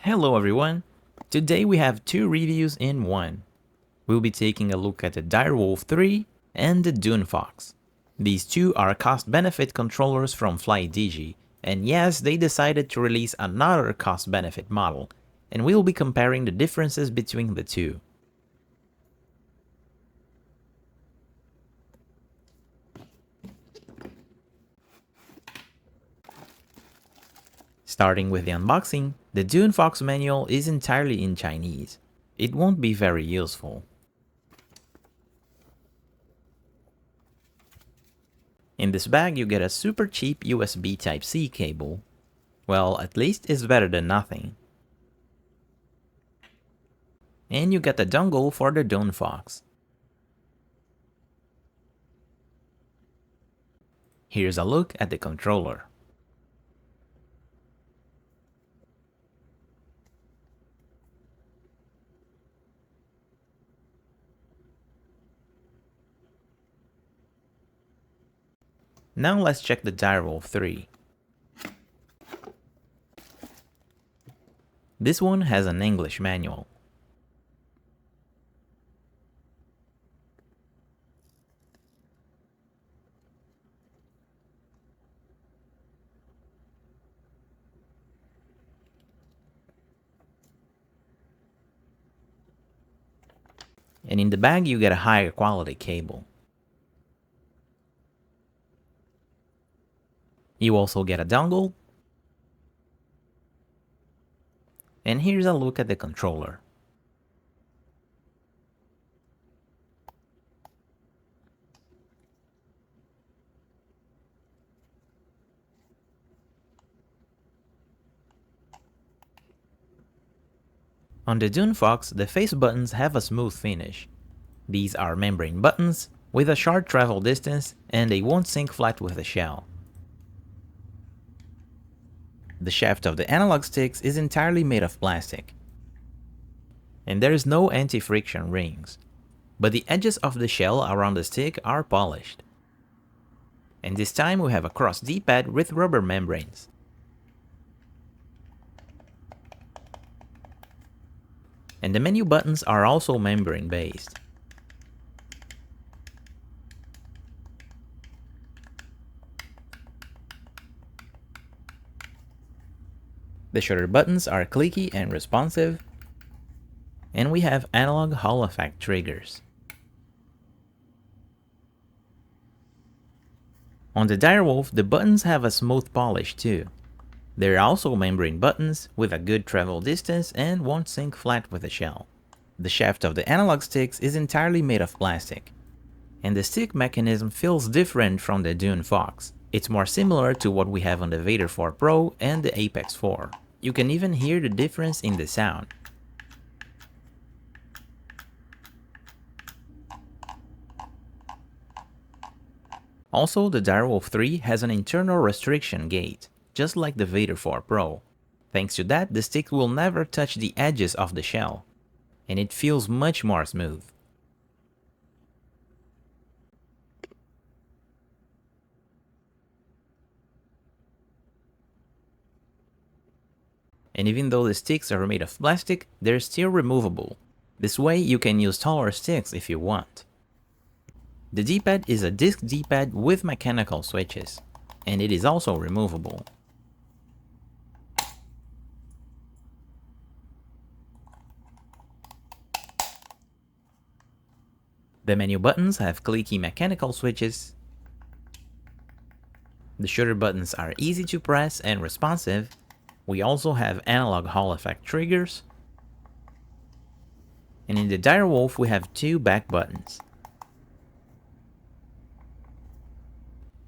Hello everyone! Today we have two reviews in one. We'll be taking a look at the Direwolf 3 and the Dunefox. These two are cost-benefit controllers from Flydigi, and yes, they decided to release another cost-benefit model, and we'll be comparing the differences between the two. Starting with the unboxing, the Dunefox manual is entirely in Chinese. It won't be very useful. In this bag you get a super cheap USB Type-C cable. Well, at least it's better than nothing. And you get the dongle for the Dunefox. Here's a look at the controller. Now let's check the Direwolf 3. This one has an English manual. And in the bag you get a higher quality cable. You also get a dongle. And here's a look at the controller. On the Dunefox, the face buttons have a smooth finish. These are membrane buttons with a short travel distance and they won't sink flat with the shell. The shaft of the analog sticks is entirely made of plastic. And there is no anti-friction rings, but the edges of the shell around the stick are polished. And this time we have a cross Dpad with rubber membranes. And the menu buttons are also membrane based. The shutter buttons are clicky and responsive. And we have analog Hall effect triggers. On the Direwolf, the buttons have a smooth polish too. They're also membrane buttons with a good travel distance and won't sink flat with the shell. The shaft of the analog sticks is entirely made of plastic. And the stick mechanism feels different from the Dunefox. It's more similar to what we have on the Vader 4 Pro and the Apex 4. You can even hear the difference in the sound. Also, the Direwolf 3 has an internal restriction gate, just like the Vader 4 Pro. Thanks to that, the stick will never touch the edges of the shell, and it feels much more smooth. And even though the sticks are made of plastic, they're still removable. This way you can use taller sticks if you want. The D-pad is a disc D-pad with mechanical switches, and it is also removable. The menu buttons have clicky mechanical switches. The shutter buttons are easy to press and responsive. We also have analog Hall effect triggers. And in the Direwolf we have two back buttons.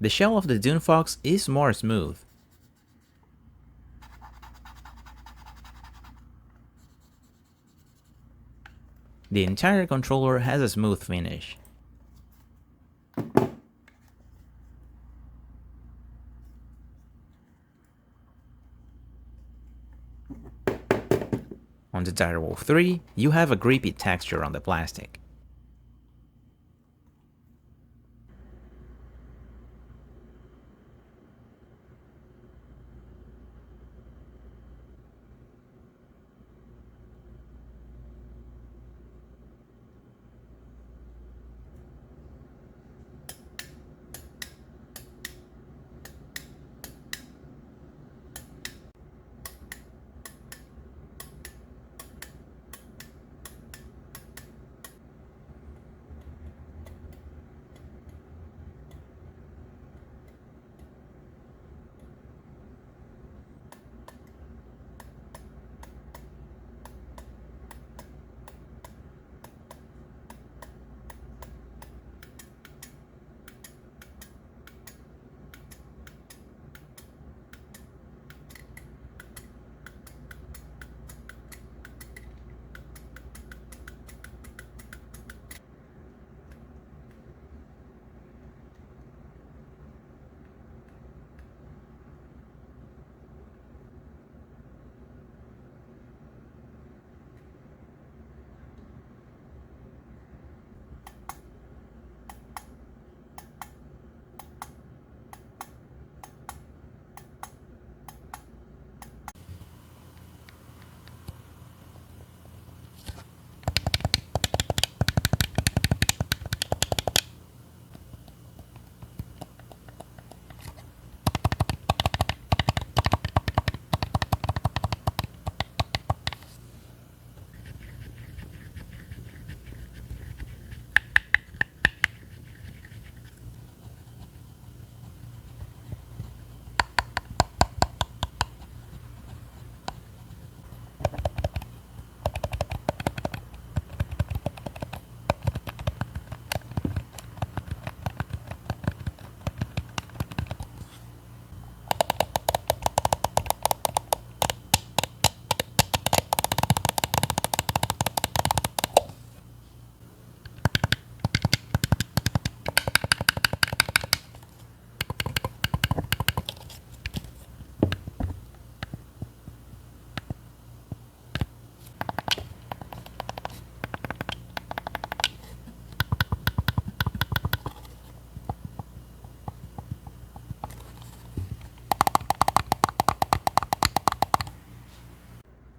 The shell of the Dunefox is more smooth. The entire controller has a smooth finish. On the Direwolf 3, you have a grippy texture on the plastic.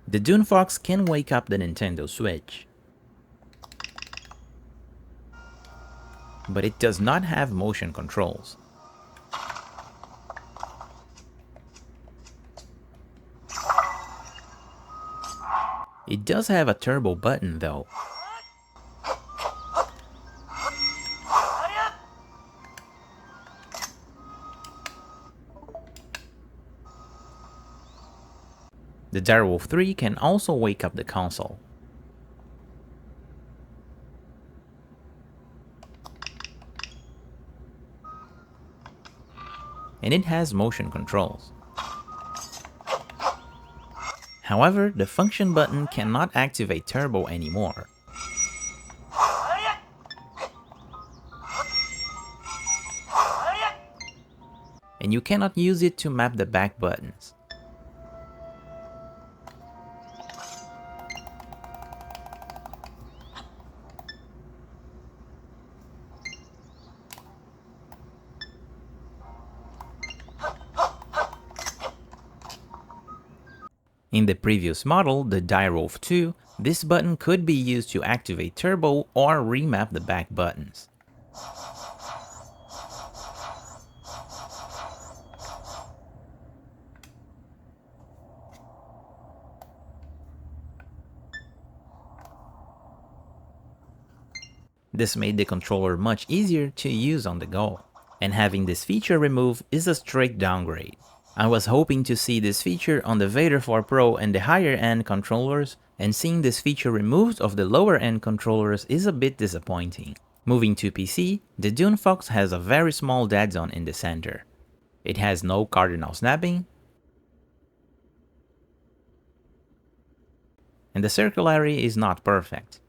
The Dunefox can wake up the Nintendo Switch, but it does not have motion controls. It does have a turbo button though. The Direwolf 3 can also wake up the console. And it has motion controls. However, the function button cannot activate turbo anymore. And you cannot use it to map the back buttons. In the previous model, the Direwolf 2, this button could be used to activate turbo or remap the back buttons. This made the controller much easier to use on the go, and having this feature removed is a straight downgrade. I was hoping to see this feature on the Vader 4 Pro and the higher end controllers, and seeing this feature removed of the lower end controllers is a bit disappointing. Moving to PC, the Dunefox has a very small dead zone in the center. It has no cardinal snapping, and the circularity is not perfect.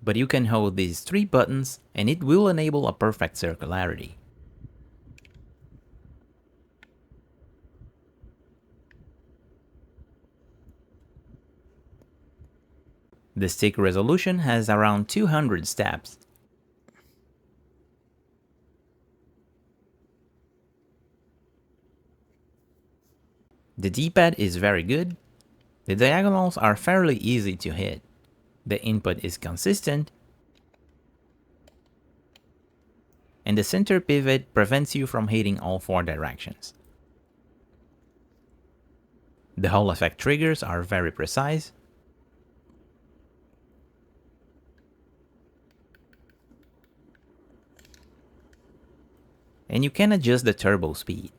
But you can hold these 3 buttons and it will enable a perfect circularity. The stick resolution has around 200 steps. The D-pad is very good. The diagonals are fairly easy to hit. The input is consistent, and the center pivot prevents you from hitting all 4 directions. The Hall effect triggers are very precise, and you can adjust the turbo speed.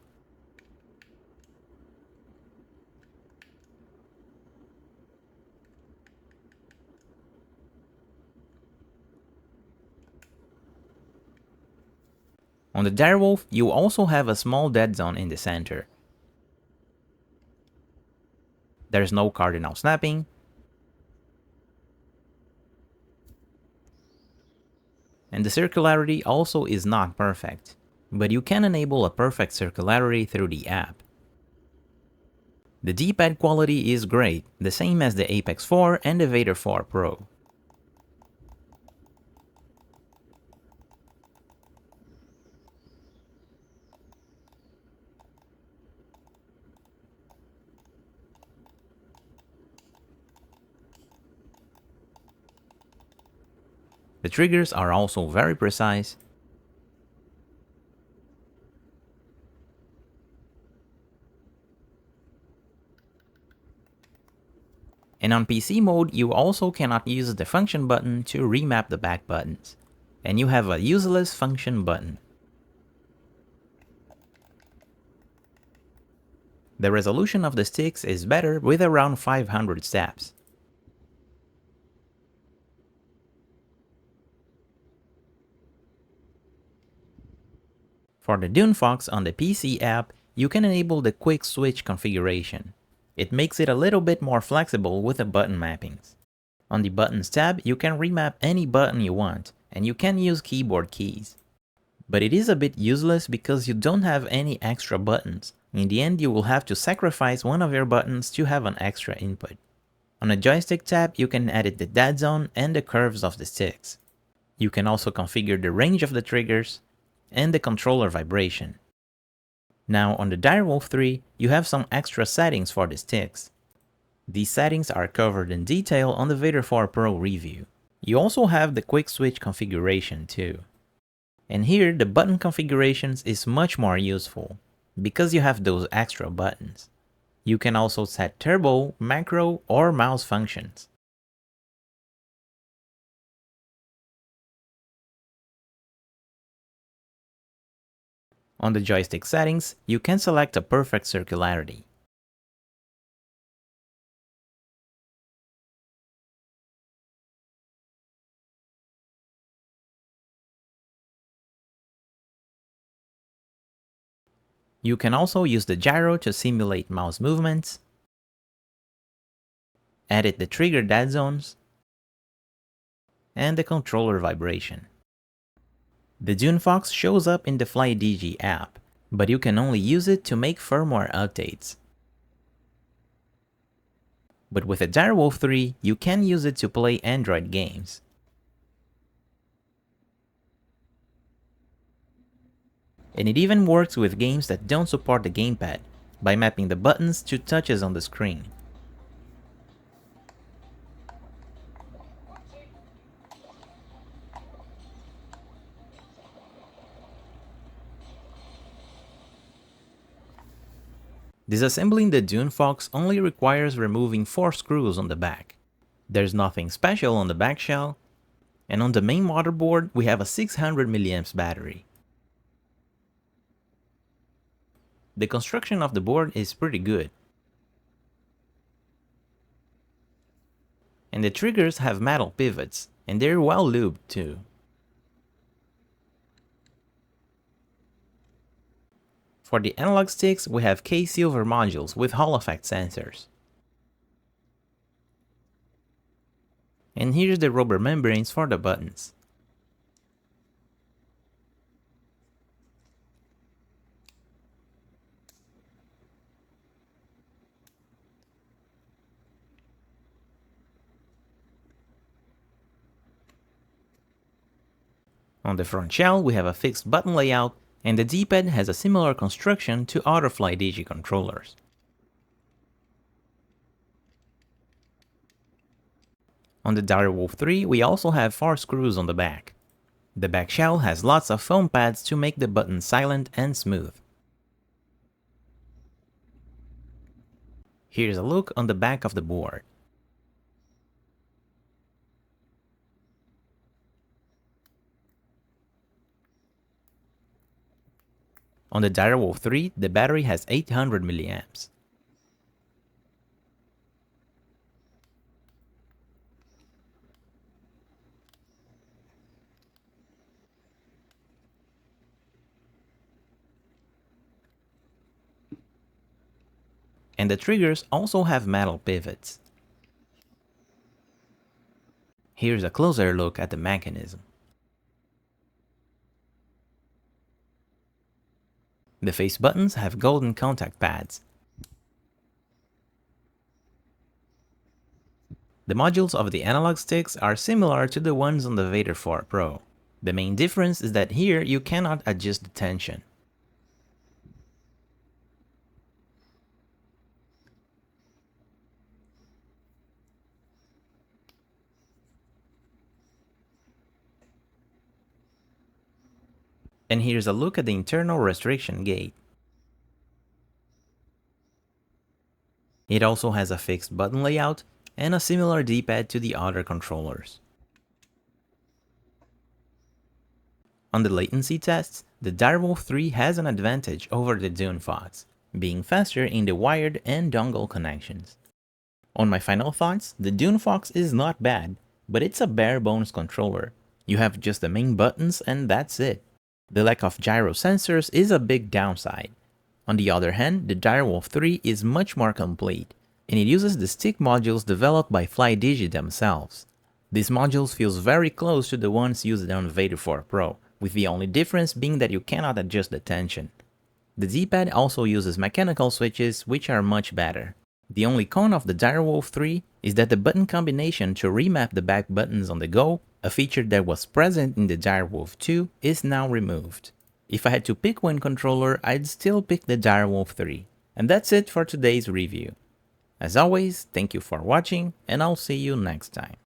On the Direwolf, you also have a small dead zone in the center. There's no cardinal snapping, and the circularity also is not perfect, but you can enable a perfect circularity through the app. The D-pad quality is great, the same as the Apex 4 and the Vader 4 Pro. The triggers are also very precise, and on PC mode you also cannot use the function button to remap the back buttons, and you have a useless function button. The resolution of the sticks is better with around 500 steps. For the Dunefox on the PC app, you can enable the quick switch configuration. It makes it a little bit more flexible with the button mappings. On the buttons tab, you can remap any button you want, and you can use keyboard keys. But it is a bit useless because you don't have any extra buttons. In the end, you will have to sacrifice one of your buttons to have an extra input. On the joystick tab, you can edit the dead zone and the curves of the sticks. You can also configure the range of the triggers and the controller vibration. Now on the Direwolf 3, you have some extra settings for the sticks. These settings are covered in detail on the Vader 4 Pro review. You also have the quick switch configuration too. And here the button configurations is much more useful, because you have those extra buttons. You can also set turbo, macro, or mouse functions. On the joystick settings, you can select a perfect circularity. You can also use the gyro to simulate mouse movements, edit the trigger dead zones, and the controller vibration. The Dunefox shows up in the Flydigi app, but you can only use it to make firmware updates. But with the Direwolf 3, you can use it to play Android games. And it even works with games that don't support the Gamepad, by mapping the buttons to touches on the screen. Disassembling the Dunefox only requires removing 4 screws on the back. There's nothing special on the back shell, and on the main motherboard we have a 600 mAh battery. The construction of the board is pretty good, and the triggers have metal pivots, and they're well lubed too. For the analog sticks, we have K-silver modules with Hall effect sensors. And here's the rubber membranes for the buttons. On the front shell, we have a fixed button layout, and the Dpad has a similar construction to other Flydigi controllers. On the Direwolf 3, we also have 4 screws on the back. The back shell has lots of foam pads to make the button silent and smooth. Here's a look on the back of the board. On the Direwolf 3, the battery has 800 mAh. And the triggers also have metal pivots. Here's a closer look at the mechanism. The face buttons have golden contact pads. The modules of the analog sticks are similar to the ones on the Vader 4 Pro. The main difference is that here you cannot adjust the tension. And here's a look at the internal restriction gate. It also has a fixed button layout and a similar D-pad to the other controllers. On the latency tests, the Direwolf 3 has an advantage over the Dunefox, being faster in the wired and dongle connections. On my final thoughts, the Dunefox is not bad, but it's a bare bones controller. You have just the main buttons and that's it. The lack of gyro sensors is a big downside. On the other hand, the Direwolf 3 is much more complete, and it uses the stick modules developed by Flydigi themselves. These modules feels very close to the ones used on Vader 4 Pro, with the only difference being that you cannot adjust the tension. The D-pad also uses mechanical switches, which are much better. The only con of the Direwolf 3 is that the button combination to remap the back buttons on the go, a feature that was present in the Direwolf 2, is now removed. If I had to pick one controller, I'd still pick the Direwolf 3. And that's it for today's review. As always, thank you for watching, and I'll see you next time.